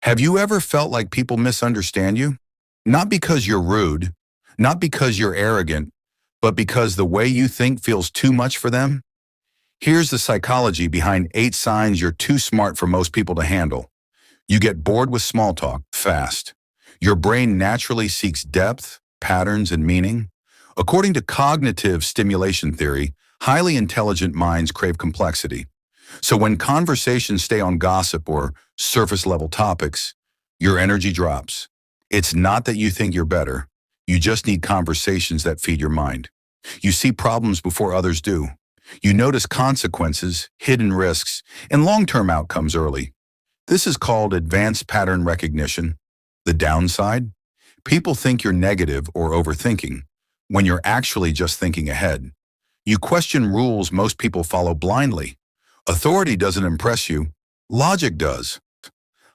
Have you ever felt like people misunderstand you? Not because you're rude, not because you're arrogant, but because the way you think feels too much for them? Here's the psychology behind 8 signs you're too smart for most people to handle. You get bored with small talk fast. Your brain naturally seeks depth, patterns, and meaning. According to cognitive stimulation theory, highly intelligent minds crave complexity. So when conversations stay on gossip or surface level topics, your energy drops. It's not that you think you're better. You just need conversations that feed your mind. You see problems before others do. You notice consequences, hidden risks, and long-term outcomes early. This is called advanced pattern recognition. The downside? People think you're negative or overthinking when you're actually just thinking ahead. You question rules most people follow blindly. Authority doesn't impress you. Logic does.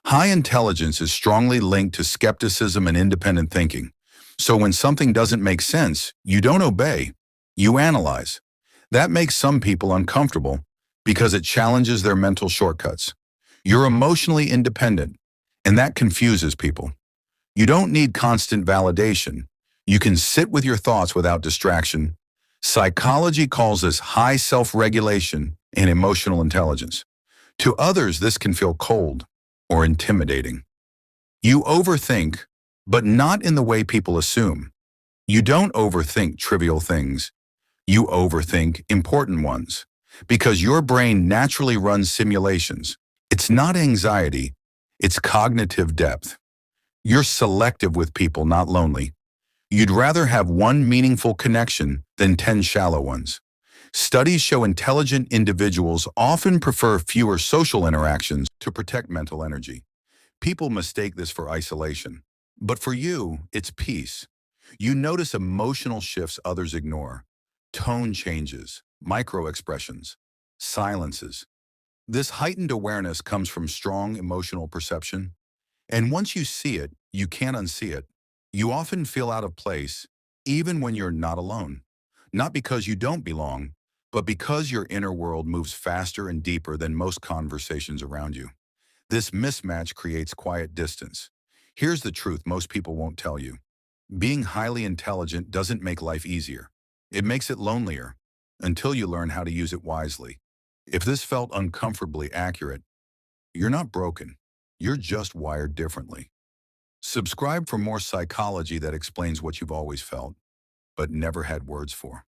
High intelligence is strongly linked to skepticism and independent thinking. So when something doesn't make sense, you don't obey. You analyze. That makes some people uncomfortable because it challenges their mental shortcuts. You're emotionally independent, and that confuses people. You don't need constant validation. You can sit with your thoughts without distraction. Psychology calls this high self-regulation and emotional intelligence. To others, this can feel cold or intimidating. You overthink, but not in the way people assume. You don't overthink trivial things. You overthink important ones because your brain naturally runs simulations. It's not anxiety, it's cognitive depth. You're selective with people, not lonely. You'd rather have one meaningful connection than 10 shallow ones. Studies show intelligent individuals often prefer fewer social interactions to protect mental energy. People mistake this for isolation. But for you, it's peace. You notice emotional shifts others ignore. Tone changes, micro-expressions, silences. This heightened awareness comes from strong emotional perception. And once you see it, you can't unsee it. You often feel out of place, even when you're not alone. Not because you don't belong, but because your inner world moves faster and deeper than most conversations around you. This mismatch creates quiet distance. Here's the truth most people won't tell you. Being highly intelligent doesn't make life easier. It makes it lonelier, until you learn how to use it wisely. If this felt uncomfortably accurate, you're not broken. You're just wired differently. Subscribe for more psychology that explains what you've always felt, but never had words for.